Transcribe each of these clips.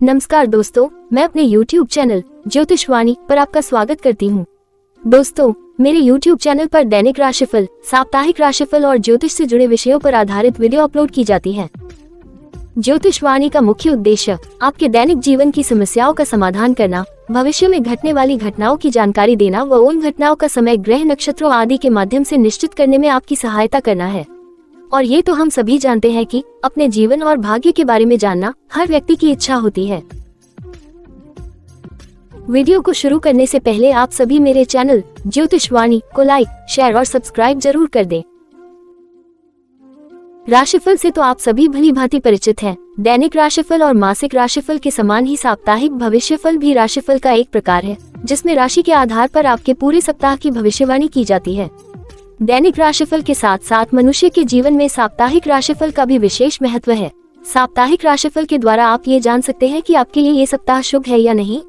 नमस्कार दोस्तों, मैं अपने YouTube चैनल ज्योतिषवाणी पर आपका स्वागत करती हूँ। दोस्तों, मेरे YouTube चैनल पर दैनिक राशिफल, साप्ताहिक राशिफल और ज्योतिष से जुड़े विषयों पर आधारित वीडियो अपलोड की जाती है। ज्योतिषवाणी का मुख्य उद्देश्य आपके दैनिक जीवन की समस्याओं का समाधान करना, भविष्य में घटने वाली घटनाओं की जानकारी देना व उन घटनाओं का समय, ग्रह, नक्षत्रों आदि के माध्यम से निश्चित करने में आपकी सहायता करना है। और ये तो हम सभी जानते हैं कि अपने जीवन और भाग्य के बारे में जानना हर व्यक्ति की इच्छा होती है। वीडियो को शुरू करने से पहले आप सभी मेरे चैनल ज्योतिषवाणी को लाइक, शेयर और सब्सक्राइब जरूर कर दें। राशिफल से तो आप सभी भली भांति परिचित हैं। दैनिक राशिफल और मासिक राशिफल के समान ही साप्ताहिक भविष्यफल भी राशिफल का एक प्रकार है, जिसमें राशि के आधार पर आपके पूरे सप्ताह की भविष्यवाणी की जाती है। दैनिक राशिफल के साथ साथ मनुष्य के जीवन में साप्ताहिक राशिफल का भी विशेष महत्व है। साप्ताहिक राशिफल के द्वारा आप ये जान सकते हैं कि आपके लिए ये सप्ताह शुभ है या नहीं।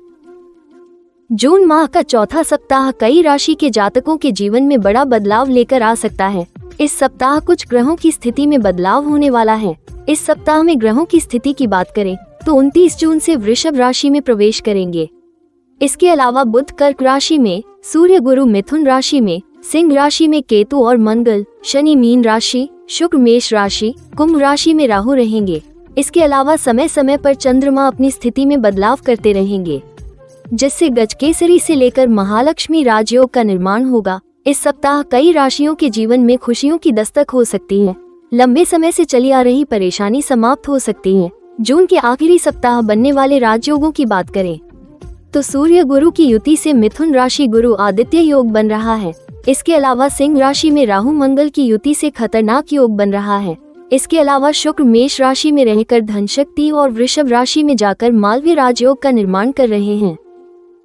जून माह का चौथा सप्ताह कई राशि के जातकों के जीवन में बड़ा बदलाव लेकर आ सकता है। इस सप्ताह कुछ ग्रहों की स्थिति में बदलाव होने वाला है। इस सप्ताह में ग्रहों की स्थिति की बात करें तो 29 जून से वृषभ राशि में प्रवेश करेंगे। इसके अलावा बुध कर्क राशि में, सूर्य गुरु मिथुन राशि में, सिंह राशि में केतु और मंगल, शनि मीन राशि, शुक्र मेष राशि, कुंभ राशि में राहु रहेंगे। इसके अलावा समय समय पर चंद्रमा अपनी स्थिति में बदलाव करते रहेंगे, जिससे गजकेसरी से लेकर महालक्ष्मी राजयोग का निर्माण होगा। इस सप्ताह कई राशियों के जीवन में खुशियों की दस्तक हो सकती है। लंबे समय से चली आ रही परेशानी समाप्त हो सकती है। जून के आखिरी सप्ताह बनने वाले राजयोगों की बात करें तो सूर्य गुरु की युति से मिथुन राशि गुरु आदित्य योग बन रहा है। इसके अलावा सिंह राशि में राहु मंगल की युति से खतरनाक योग बन रहा है। इसके अलावा शुक्र मेष राशि में रहकर धनशक्ति और वृषभ राशि में जाकर मालवीय राजयोग का निर्माण कर रहे हैं।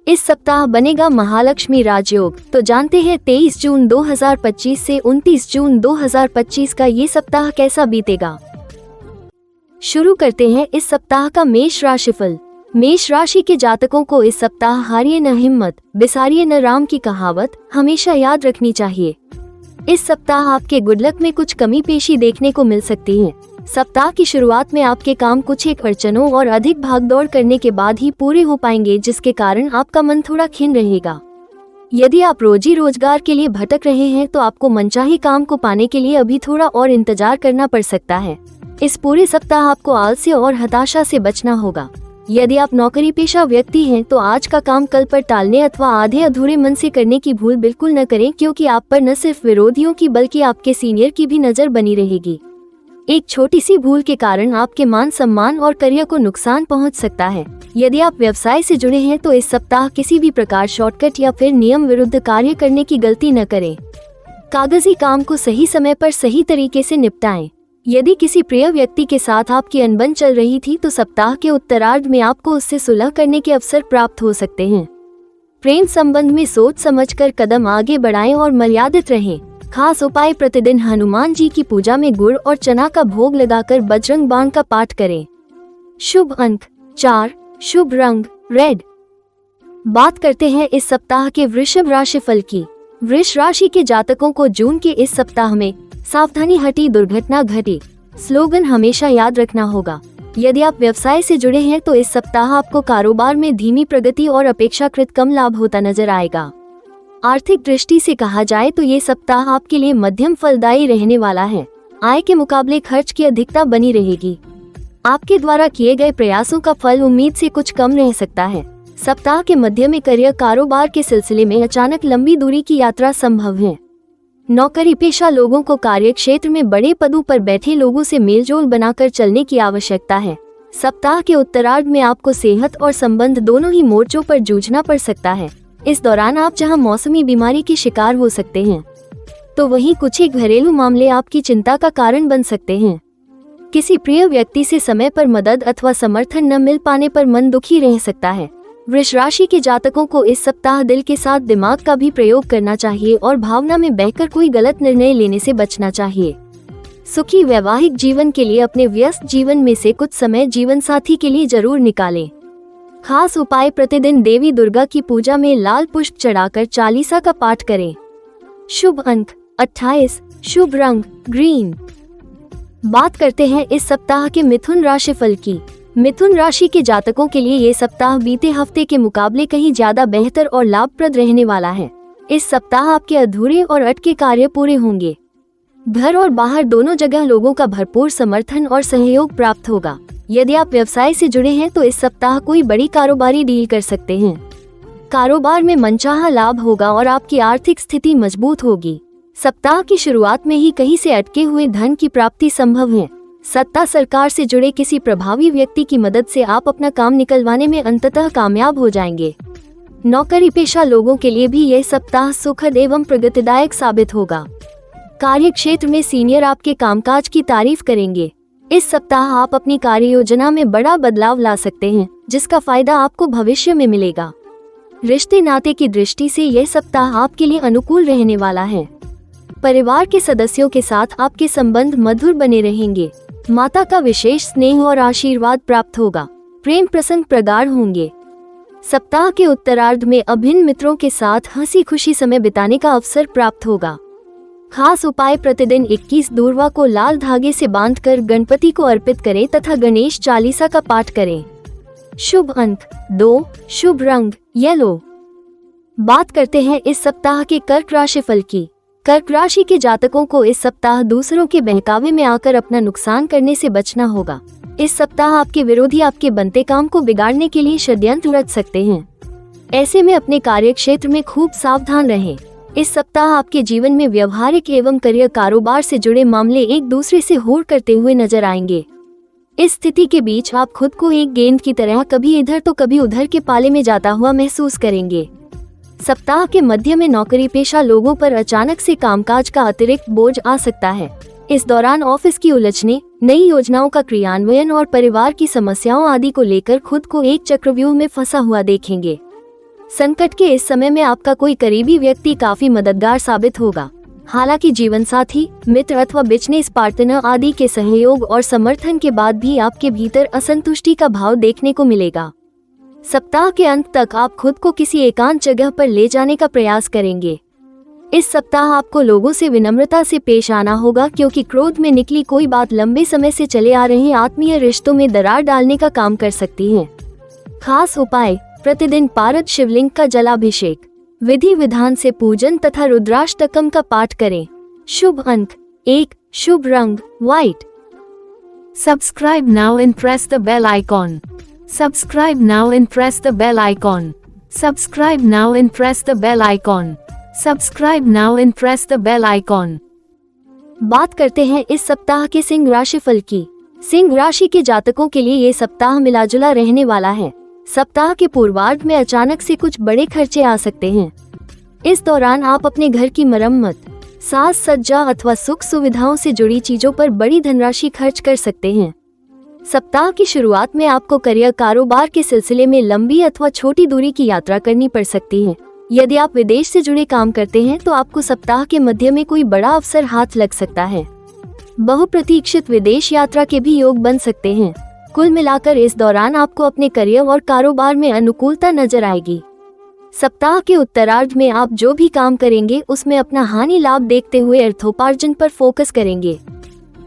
इस सप्ताह बनेगा महालक्ष्मी राजयोग। तो जानते हैं 23 जून 2025 से 29 जून 2025 का ये सप्ताह कैसा बीतेगा। शुरू करते हैं इस सप्ताह का मेष राशिफल। मेष राशि के जातकों को इस सप्ताह हारिए न हिम्मत, बिसारिए न राम की कहावत हमेशा याद रखनी चाहिए। इस सप्ताह आपके गुड लक में कुछ कमी पेशी देखने को मिल सकती है। सप्ताह की शुरुआत में आपके काम कुछ एक अड़चनों और अधिक भागदौड़ करने के बाद ही पूरे हो पाएंगे, जिसके कारण आपका मन थोड़ा खिन्न रहेगा। यदि आप रोजी रोजगार के लिए भटक रहे हैं तो आपको मनचाही काम को पाने के लिए अभी थोड़ा और इंतजार करना पड़ सकता है। इस पूरे सप्ताह आपको आलस्य और हताशा से बचना होगा। यदि आप नौकरी पेशा व्यक्ति हैं तो आज का काम कल पर टालने अथवा आधे अधूरे मन से करने की भूल बिल्कुल न करें, क्योंकि आप पर न सिर्फ विरोधियों की बल्कि आपके सीनियर की भी नजर बनी रहेगी। एक छोटी सी भूल के कारण आपके मान सम्मान और करियर को नुकसान पहुंच सकता है। यदि आप व्यवसाय से जुड़े हैं तो इस सप्ताह किसी भी प्रकार शॉर्टकट या फिर नियम विरुद्ध कार्य करने की गलती न करें। कागजी काम को सही समय पर सही तरीके से निपटाएं। यदि किसी प्रिय व्यक्ति के साथ आपकी अनबन चल रही थी तो सप्ताह के उत्तरार्ध में आपको उससे सुलह करने के अवसर प्राप्त हो सकते हैं। प्रेम संबंध में सोच समझकर कदम आगे बढ़ाएं और मर्यादित रहें। खास उपाय, प्रतिदिन हनुमान जी की पूजा में गुड़ और चना का भोग लगाकर बजरंग बाण का पाठ करें। शुभ अंक 4, शुभ रंग रेड। बात करते हैं इस सप्ताह के वृषभ राशिफल की। वृष राशि के जातकों को जून के इस सप्ताह में सावधानी हटी दुर्घटना घटी स्लोगन हमेशा याद रखना होगा। यदि आप व्यवसाय से जुड़े हैं तो इस सप्ताह आपको कारोबार में धीमी प्रगति और अपेक्षाकृत कम लाभ होता नजर आएगा। आर्थिक दृष्टि से कहा जाए तो ये सप्ताह आपके लिए मध्यम फलदायी रहने वाला है। आय के मुकाबले खर्च की अधिकता बनी रहेगी। आपके द्वारा किए गए प्रयासों का फल उम्मीद से कुछ कम रह सकता है। सप्ताह के मध्य में करियर कारोबार के सिलसिले में अचानक लंबी दूरी की यात्रा संभव है। नौकरी पेशा लोगों को कार्य क्षेत्र में बड़े पदों पर बैठे लोगों से मेलजोल बनाकर चलने की आवश्यकता है। सप्ताह के उत्तरार्ध में आपको सेहत और संबंध दोनों ही मोर्चों पर जूझना पड़ सकता है। इस दौरान आप जहां मौसमी बीमारी के शिकार हो सकते हैं तो वहीं कुछ एक घरेलू मामले आपकी चिंता का कारण बन सकते हैं। किसी प्रिय व्यक्ति से समय पर मदद अथवा समर्थन न मिल पाने पर मन दुखी रह सकता है। वृष राशि के जातकों को इस सप्ताह दिल के साथ दिमाग का भी प्रयोग करना चाहिए और भावना में बहकर कोई गलत निर्णय लेने से बचना चाहिए। सुखी वैवाहिक जीवन के लिए अपने व्यस्त जीवन में से कुछ समय जीवन साथी के लिए जरूर निकालें। खास उपाय, प्रतिदिन देवी दुर्गा की पूजा में लाल पुष्प चढ़ाकर चालीसा का पाठ करें। शुभ अंक 28, शुभ रंग ग्रीन। बात करते हैं इस सप्ताह के मिथुन राशिफल की। मिथुन राशि के जातकों के लिए ये सप्ताह बीते हफ्ते के मुकाबले कहीं ज्यादा बेहतर और लाभप्रद रहने वाला है। इस सप्ताह आपके अधूरे और अटके कार्य पूरे होंगे। घर और बाहर दोनों जगह लोगों का भरपूर समर्थन और सहयोग प्राप्त होगा। यदि आप व्यवसाय से जुड़े हैं तो इस सप्ताह कोई बड़ी कारोबारी डील कर सकते हैं। कारोबार में मनचाहा लाभ होगा और आपकी आर्थिक स्थिति मजबूत होगी। सप्ताह की शुरुआत में ही कहीं से अटके हुए धन की प्राप्ति संभव है। सत्ता सरकार से जुड़े किसी प्रभावी व्यक्ति की मदद से आप अपना काम निकलवाने में अंततः कामयाब हो जाएंगे। नौकरी पेशा लोगों के लिए भी यह सप्ताह सुखद एवं प्रगतिदायक साबित होगा। कार्य क्षेत्र में सीनियर आपके कामकाज की तारीफ करेंगे। इस सप्ताह आप अपनी कार्य योजना में बड़ा बदलाव ला सकते हैं, जिसका फायदा आपको भविष्य में मिलेगा। रिश्ते नाते की दृष्टि से यह सप्ताह आपके लिए अनुकूल रहने वाला है। परिवार के सदस्यों के साथ आपके संबंध मधुर बने रहेंगे। माता का विशेष स्नेह और आशीर्वाद प्राप्त होगा। प्रेम प्रसंग प्रगाढ़ होंगे। सप्ताह के उत्तरार्ध में अभिन्न मित्रों के साथ हंसी खुशी समय बिताने का अवसर प्राप्त होगा। खास उपाय प्रतिदिन 21 दूर्वा को लाल धागे से बांधकर गणपति को अर्पित करें तथा गणेश चालीसा का पाठ करें। शुभ अंक 2, शुभ रंग येलो। बात करते हैं इस सप्ताह के कर्क राशिफल की। कर्क राशि के जातकों को इस सप्ताह दूसरों के बहकावे में आकर अपना नुकसान करने से बचना होगा। इस सप्ताह आपके विरोधी आपके बनते काम को बिगाड़ने के लिए षड्यंत्र रच सकते हैं। ऐसे में अपने कार्य क्षेत्र में खूब सावधान रहें। इस सप्ताह आपके जीवन में व्यवहारिक एवं करियर कारोबार से जुड़े मामले एक दूसरे से होड़ करते हुए नजर आएंगे। इस स्थिति के बीच आप खुद को एक गेंद की तरह कभी इधर तो कभी उधर के पाले में जाता हुआ महसूस करेंगे। सप्ताह के मध्य में नौकरी पेशा लोगों पर अचानक से कामकाज का अतिरिक्त बोझ आ सकता है। इस दौरान ऑफिस की उलझने, नई योजनाओं का क्रियान्वयन और परिवार की समस्याओं आदि को लेकर खुद को एक चक्रव्यूह में फंसा हुआ देखेंगे। संकट के इस समय में आपका कोई करीबी व्यक्ति काफी मददगार साबित होगा। हालांकि जीवन साथी, मित्र अथवा बिजनेस पार्टनर आदि के सहयोग और समर्थन के बाद भी आपके भीतर असंतुष्टि का भाव देखने को मिलेगा। सप्ताह के अंत तक आप खुद को किसी एकांत जगह पर ले जाने का प्रयास करेंगे। इस सप्ताह आपको लोगों से विनम्रता से पेश आना होगा, क्योंकि क्रोध में निकली कोई बात लंबे समय से चले आ रहे आत्मीय रिश्तों में दरार डालने का काम कर सकती है। खास उपाय प्रतिदिन पारद शिवलिंग का जलाभिषेक, विधि विधान से पूजन तथा रुद्राष्टकम का पाठ करें। शुभ अंक 1, शुभ रंग white. Subscribe now and press the bell icon. Subscribe now and press the bell icon. Subscribe now and press the bell icon. Subscribe now and press the bell icon. बात करते हैं इस सप्ताह के सिंह राशिफल की। सिंह राशि के जातकों के लिए ये सप्ताह मिलाजुला रहने वाला है। सप्ताह के पूर्वार्ध में अचानक से कुछ बड़े खर्चे आ सकते हैं। इस दौरान आप अपने घर की मरम्मत, साज सज्जा अथवा सुख सुविधाओं से जुड़ी चीजों पर बड़ी धनराशि खर्च कर सकते हैं। सप्ताह की शुरुआत में आपको करियर कारोबार के सिलसिले में लंबी अथवा छोटी दूरी की यात्रा करनी पड़ सकती है। यदि आप विदेश से जुड़े काम करते हैं तो आपको सप्ताह के मध्य में कोई बड़ा अवसर हाथ लग सकता है। बहुप्रतीक्षित विदेश यात्रा के भी योग बन सकते हैं। कुल मिलाकर इस दौरान आपको अपने करियर और कारोबार में अनुकूलता नजर आएगी। सप्ताह के उत्तरार्ध में आप जो भी काम करेंगे उसमें अपना हानि लाभ देखते हुए अर्थोपार्जन पर फोकस करेंगे,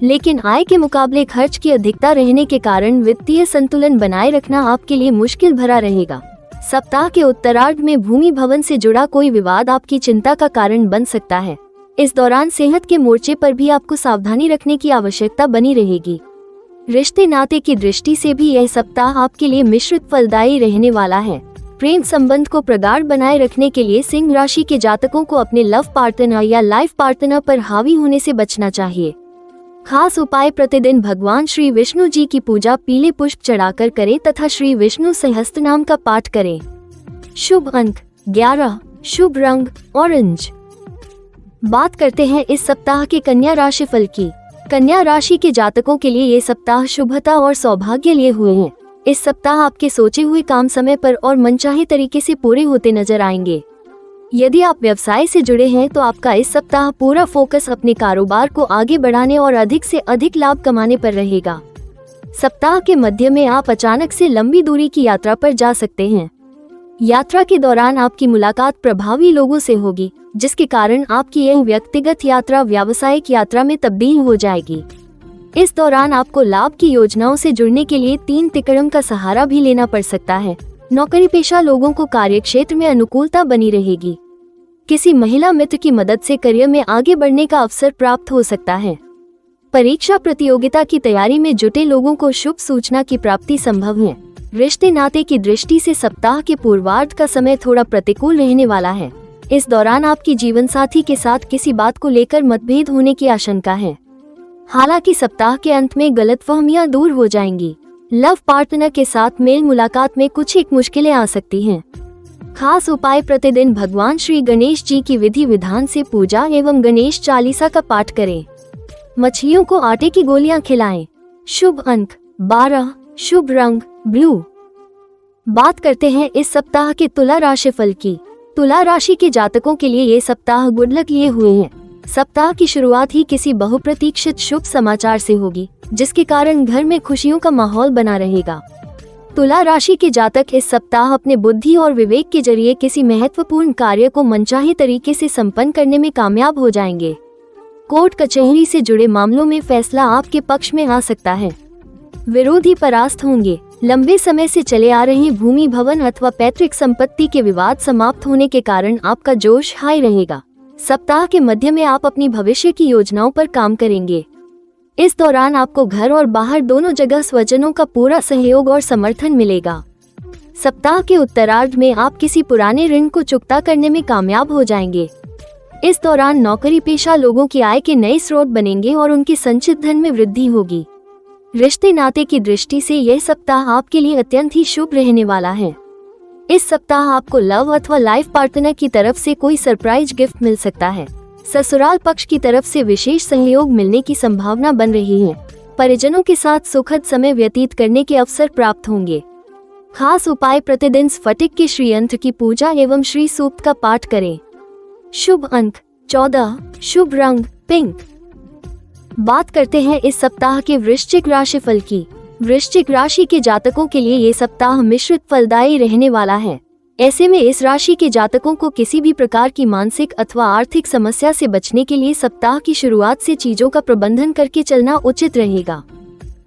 लेकिन आय के मुकाबले खर्च की अधिकता रहने के कारण वित्तीय संतुलन बनाए रखना आपके लिए मुश्किल भरा रहेगा। सप्ताह के उत्तरार्ध में भूमि भवन से जुड़ा कोई विवाद आपकी चिंता का कारण बन सकता है। इस दौरान सेहत के मोर्चे पर भी आपको सावधानी रखने की आवश्यकता बनी रहेगी। रिश्ते नाते की दृष्टि से भी यह सप्ताह आपके लिए मिश्रित फलदायी रहने वाला है। प्रेम संबंध को प्रगाढ़ बनाए रखने के लिए सिंह राशि के जातकों को अपने लव पार्टनर या लाइफ पार्टनर पर हावी होने से बचना चाहिए। खास उपाय प्रतिदिन भगवान श्री विष्णु जी की पूजा पीले पुष्प चढ़ाकर करें तथा श्री विष्णु सहस्त्रनाम का पाठ करें। शुभ अंक 11, शुभ रंग ऑरेंज। बात करते हैं इस सप्ताह के कन्या राशिफल की। कन्या राशि के जातकों के लिए ये सप्ताह शुभता और सौभाग्य लिए हुए हैं। इस सप्ताह आपके सोचे हुए काम समय पर और मनचाहे तरीके से पूरे होते नजर आएंगे। यदि आप व्यवसाय से जुड़े हैं तो आपका इस सप्ताह पूरा फोकस अपने कारोबार को आगे बढ़ाने और अधिक से अधिक लाभ कमाने पर रहेगा। सप्ताह के मध्य में आप अचानक से लंबी दूरी की यात्रा पर जा सकते हैं। यात्रा के दौरान आपकी मुलाकात प्रभावी लोगों से होगी, जिसके कारण आपकी यह व्यक्तिगत यात्रा व्यावसायिक यात्रा में तब्दील हो जाएगी। इस दौरान आपको लाभ की योजनाओं से जुड़ने के लिए 3 तिकड़म का सहारा भी लेना पड़ सकता है। नौकरी पेशा लोगों को कार्यक्षेत्र में अनुकूलता बनी रहेगी। किसी महिला मित्र की मदद से करियर में आगे बढ़ने का अवसर प्राप्त हो सकता है। परीक्षा प्रतियोगिता की तैयारी में जुटे लोगों को शुभ सूचना की प्राप्ति संभव है। रिश्ते नाते की दृष्टि से सप्ताह के पूर्वार्ध का समय थोड़ा प्रतिकूल रहने वाला है। इस दौरान आपकी जीवन साथी के साथ किसी बात को लेकर मतभेद होने की आशंका है। हालांकि सप्ताह के अंत में गलतफहमियां दूर हो जाएंगी। लव पार्टनर के साथ मेल मुलाकात में कुछ एक मुश्किलें आ सकती हैं। खास उपाय, प्रतिदिन भगवान श्री गणेश जी की विधि विधान से पूजा एवं गणेश चालीसा का पाठ करें। मछलियों को आटे की गोलियां खिलाएं। शुभ अंक 12, शुभ रंग ब्लू। बात करते हैं इस सप्ताह के तुला राशि फल की। तुला राशि के जातकों के लिए ये सप्ताह गुड लक लिए हुए हैं। सप्ताह की शुरुआत ही किसी बहुप्रतीक्षित शुभ समाचार से होगी, जिसके कारण घर में खुशियों का माहौल बना रहेगा। तुला राशि के जातक इस सप्ताह अपने बुद्धि और विवेक के जरिए किसी महत्वपूर्ण कार्य को मनचाहे तरीके से संपन्न करने में कामयाब हो जाएंगे। कोर्ट कचहरी से जुड़े मामलों में फैसला आपके पक्ष में आ सकता है। विरोधी परास्त होंगे। लंबे समय से चले आ रहे भूमि, भवन अथवा पैतृक संपत्ति के विवाद समाप्त होने के कारण आपका जोश हाई रहेगा। सप्ताह के मध्य में आप अपनी भविष्य की योजनाओं पर काम करेंगे। इस दौरान आपको घर और बाहर दोनों जगह स्वजनों का पूरा सहयोग और समर्थन मिलेगा। सप्ताह के उत्तरार्ध में आप किसी पुराने ऋण को चुकता करने में कामयाब हो जाएंगे। इस दौरान नौकरी पेशा लोगों की आय के नए स्रोत बनेंगे और उनके संचित धन में वृद्धि होगी। रिश्ते नाते की दृष्टि से यह सप्ताह आपके लिए अत्यंत ही शुभ रहने वाला है। इस सप्ताह आपको लव अथवा लाइफ पार्टनर की तरफ से कोई सरप्राइज गिफ्ट मिल सकता है। ससुराल पक्ष की तरफ से विशेष सहयोग मिलने की संभावना बन रही है। परिजनों के साथ सुखद समय व्यतीत करने के अवसर प्राप्त होंगे। खास उपाय, प्रतिदिन स्फटिक के श्री यंत्र की पूजा एवं श्री सूक्त का पाठ करें। शुभ अंक 14, शुभ रंग पिंक। बात करते हैं इस सप्ताह के वृश्चिक राशि फल की। वृश्चिक राशि के जातकों के लिए ये सप्ताह मिश्रित फलदायी रहने वाला है। ऐसे में इस राशि के जातकों को किसी भी प्रकार की मानसिक अथवा आर्थिक समस्या से बचने के लिए सप्ताह की शुरुआत से चीजों का प्रबंधन करके चलना उचित रहेगा।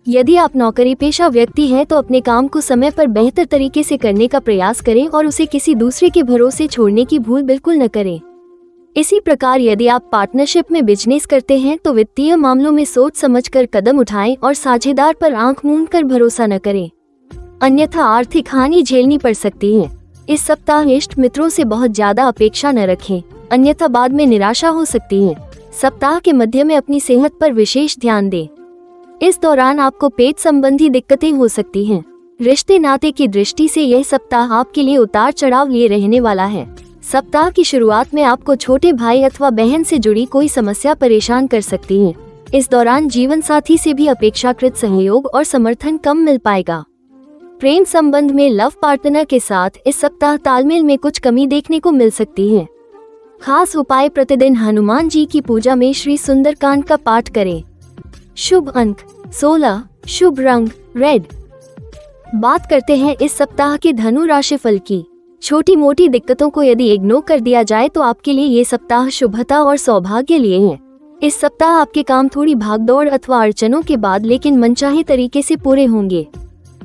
यदि आप नौकरी पेशा व्यक्ति हैं तो अपने काम को समय पर बेहतर तरीके से करने का प्रयास करें और उसे किसी दूसरे के भरोसे छोड़ने की भूल बिल्कुल न करें। इसी प्रकार यदि आप पार्टनरशिप में बिजनेस करते हैं तो वित्तीय मामलों में सोच समझकर कदम उठाएं और साझेदार पर आंख मूंद कर भरोसा न करें, अन्यथा आर्थिक हानि झेलनी पड़ सकती है। इस सप्ताह इष्ट मित्रों से बहुत ज्यादा अपेक्षा न रखें, अन्यथा बाद में निराशा हो सकती है। सप्ताह के मध्य में अपनी सेहत पर विशेष ध्यान दें। इस दौरान आपको पेट संबंधी दिक्कतें हो सकती हैं। रिश्ते नाते की दृष्टि से यह सप्ताह आपके लिए उतार चढ़ाव लिए रहने वाला है। सप्ताह की शुरुआत में आपको छोटे भाई अथवा बहन से जुड़ी कोई समस्या परेशान कर सकती है। इस दौरान जीवन साथी से भी अपेक्षाकृत सहयोग और समर्थन कम मिल पाएगा। प्रेम संबंध में लव पार्टनर के साथ इस सप्ताह तालमेल में कुछ कमी देखने को मिल सकती है। खास उपाय, प्रतिदिन हनुमान जी की पूजा में श्री सुंदरकांड का पाठ करें। शुभ अंक 16, शुभ रंग रेड। बात करते हैं इस सप्ताह के धनु राशि फल की। छोटी मोटी दिक्कतों को यदि इग्नोर कर दिया जाए तो आपके लिए ये सप्ताह शुभता और सौभाग्य लिए है। इस सप्ताह आपके काम थोड़ी भागदौड़ अथवा अड़चनों के बाद लेकिन मनचाहे तरीके से पूरे होंगे,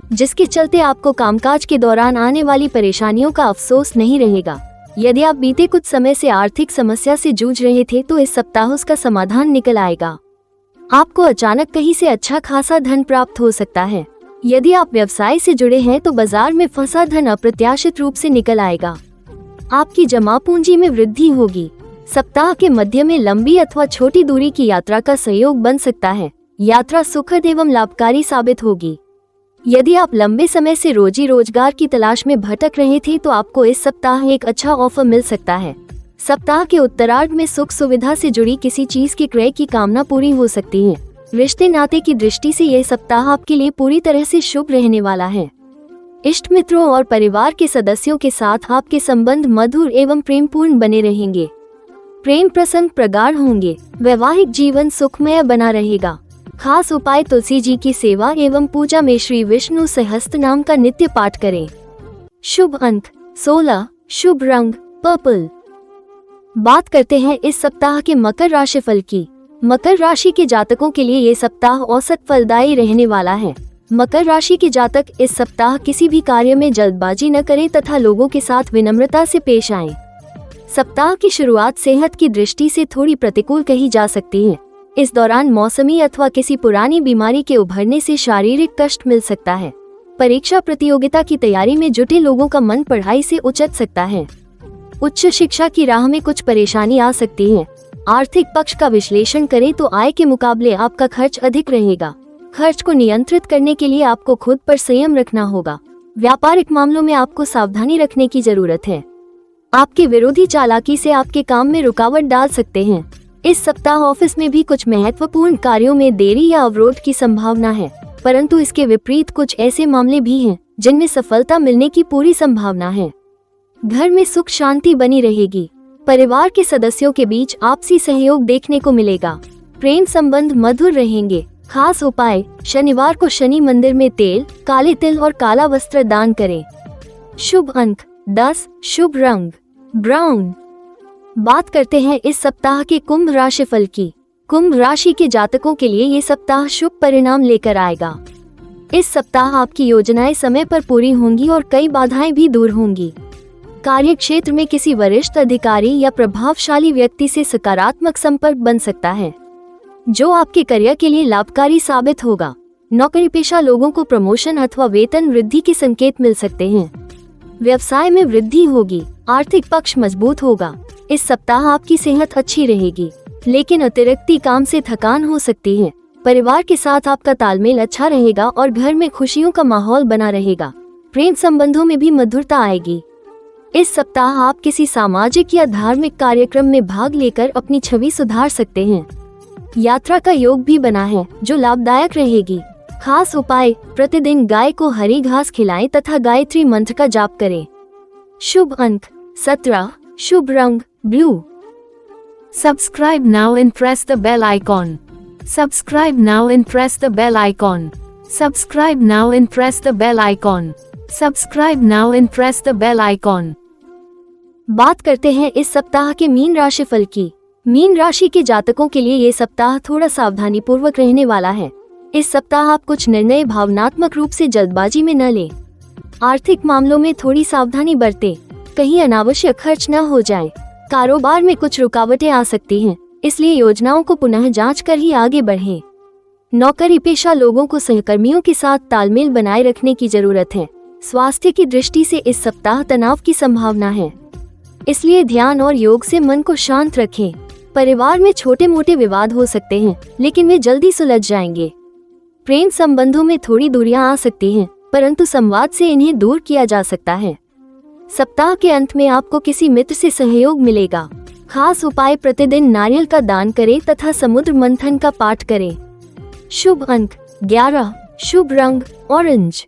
जिसके चलते आपको कामकाज के दौरान आने वाली परेशानियों का अफसोस नहीं रहेगा। यदि आप बीते कुछ समय से आर्थिक समस्या से जूझ रहे थे तो इस सप्ताह उसका समाधान निकल आएगा। आपको अचानक कहीं से अच्छा खासा धन प्राप्त हो सकता है। यदि आप व्यवसाय से जुड़े हैं तो बाजार में फंसा धन अप्रत्याशित रूप से निकल आएगा। आपकी जमा पूंजी में वृद्धि होगी। सप्ताह के मध्य में लंबी अथवा छोटी दूरी की यात्रा का सहयोग बन सकता है। यात्रा सुखद एवं लाभकारी साबित होगी। यदि आप लंबे समय से रोजी रोजगार की तलाश में भटक रहे थे तो आपको इस सप्ताह एक अच्छा ऑफर मिल सकता है। सप्ताह के उत्तरार्ध में सुख सुविधा से जुड़ी किसी चीज के क्रय की कामना पूरी हो सकती है। रिश्ते नाते की दृष्टि से यह सप्ताह आपके लिए पूरी तरह से शुभ रहने वाला है। इष्ट मित्रों और परिवार के सदस्यों के साथ आपके संबंध मधुर एवं प्रेमपूर्ण बने रहेंगे। प्रेम प्रसंग प्रगाढ़ होंगे। वैवाहिक जीवन सुखमय बना रहेगा। खास उपाय, तुलसी जी की सेवा एवं पूजा में श्री विष्णु सहस्त्रनाम का नित्य पाठ करें। शुभ अंक 16, शुभ रंग पर्पल। बात करते हैं इस सप्ताह के मकर राशि फल की। मकर राशि के जातकों के लिए ये सप्ताह औसत फलदायी रहने वाला है। मकर राशि के जातक इस सप्ताह किसी भी कार्य में जल्दबाजी न करें तथा लोगों के साथ विनम्रता से पेश आएं। सप्ताह की शुरुआत सेहत की दृष्टि से थोड़ी प्रतिकूल कही जा सकती है। इस दौरान मौसमी अथवा किसी पुरानी बीमारी के उभरने से शारीरिक कष्ट मिल सकता है। परीक्षा प्रतियोगिता की तैयारी में जुटे लोगों का मन पढ़ाई से उचट सकता है। उच्च शिक्षा की राह में कुछ परेशानी आ सकती है। आर्थिक पक्ष का विश्लेषण करें तो आय के मुकाबले आपका खर्च अधिक रहेगा। खर्च को नियंत्रित करने के लिए आपको खुद पर संयम रखना होगा। व्यापारिक मामलों में आपको सावधानी रखने की जरूरत है। आपके विरोधी चालाकी से आपके काम में रुकावट डाल सकते हैं। इस सप्ताह ऑफिस में भी कुछ महत्वपूर्ण कार्यों में देरी या अवरोध की संभावना है, परंतु इसके विपरीत कुछ ऐसे मामले भी हैं जिनमें सफलता मिलने की पूरी संभावना है। घर में सुख शांति बनी रहेगी। परिवार के सदस्यों के बीच आपसी सहयोग देखने को मिलेगा। प्रेम संबंध मधुर रहेंगे। खास उपाय, शनिवार को शनि मंदिर में तेल, काले तिल और काला वस्त्र दान करें। शुभ अंक 10, शुभ रंग ब्राउन। बात करते हैं इस सप्ताह के कुंभ राशिफल की। कुंभ राशि के जातकों के लिए ये सप्ताह शुभ परिणाम लेकर आएगा। इस सप्ताह आपकी योजनाएं समय पर पूरी होंगी और कई बाधाएं भी दूर होंगी। कार्य क्षेत्र में किसी वरिष्ठ अधिकारी या प्रभावशाली व्यक्ति से सकारात्मक संपर्क बन सकता है, जो आपके करियर के लिए लाभकारी साबित होगा। नौकरी पेशा लोगों को प्रमोशन अथवा वेतन वृद्धि के संकेत मिल सकते हैं। व्यवसाय में वृद्धि होगी। आर्थिक पक्ष मजबूत होगा। इस सप्ताह आपकी सेहत अच्छी रहेगी, लेकिन अतिरिक्त काम से थकान हो सकती है। परिवार के साथ आपका तालमेल अच्छा रहेगा और घर में खुशियों का माहौल बना रहेगा। प्रेम संबंधों में भी मधुरता आएगी। इस सप्ताह आप किसी सामाजिक या धार्मिक कार्यक्रम में भाग लेकर अपनी छवि सुधार सकते हैं। यात्रा का योग भी बना है, जो लाभदायक रहेगी। खास उपाय, प्रतिदिन गाय को हरी घास खिलाएं तथा गायत्री मंत्र का जाप करें। शुभ अंक 17, शुभ रंग blue. Subscribe now and press the bell icon. Subscribe now and press the bell icon. Subscribe now and press the bell icon. Subscribe now and press the bell icon. बात करते हैं इस सप्ताह के मीन राशिफल की। मीन राशि के जातकों के लिए ये सप्ताह थोड़ा सावधानी पूर्वक रहने वाला है। इस सप्ताह आप कुछ निर्णय भावनात्मक रूप से जल्दबाजी में न लें। आर्थिक मामलों में थोड़ी सावधानी बरतें, कहीं अनावश्यक खर्च न हो जाए। कारोबार में कुछ रुकावटें आ सकती हैं, इसलिए योजनाओं को पुनः जांच कर ही आगे बढ़ें। नौकरी पेशा लोगों को सहकर्मियों के साथ तालमेल बनाए रखने की जरूरत है। स्वास्थ्य की दृष्टि से इस सप्ताह तनाव की संभावना है, इसलिए ध्यान और योग से मन को शांत रखें। परिवार में छोटे मोटे विवाद हो सकते हैं, लेकिन वे जल्दी सुलझ जाएंगे। प्रेम संबंधों में थोड़ी दूरियां आ सकती हैं, परंतु संवाद से इन्हें दूर किया जा सकता है। सप्ताह के अंत में आपको किसी मित्र से सहयोग मिलेगा। खास उपाय, प्रतिदिन नारियल का दान करें तथा समुद्र मंथन का पाठ करें। शुभ अंक 11, शुभ रंग ऑरेंज।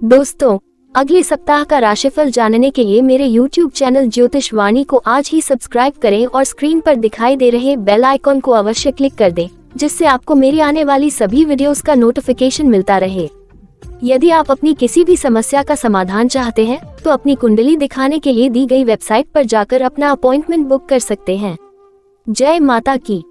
दोस्तों, अगले सप्ताह का राशिफल जानने के लिए मेरे YouTube चैनल ज्योतिष वाणी को आज ही सब्सक्राइब करें और स्क्रीन पर दिखाई दे रहे बेल आइकॉन को अवश्य क्लिक कर दें, जिससे आपको मेरी आने वाली सभी वीडियोस का नोटिफिकेशन मिलता रहे। यदि आप अपनी किसी भी समस्या का समाधान चाहते हैं, तो अपनी कुंडली दिखाने के लिए दी गई वेबसाइट पर जाकर अपना अपॉइंटमेंट बुक कर सकते हैं। जय माता की।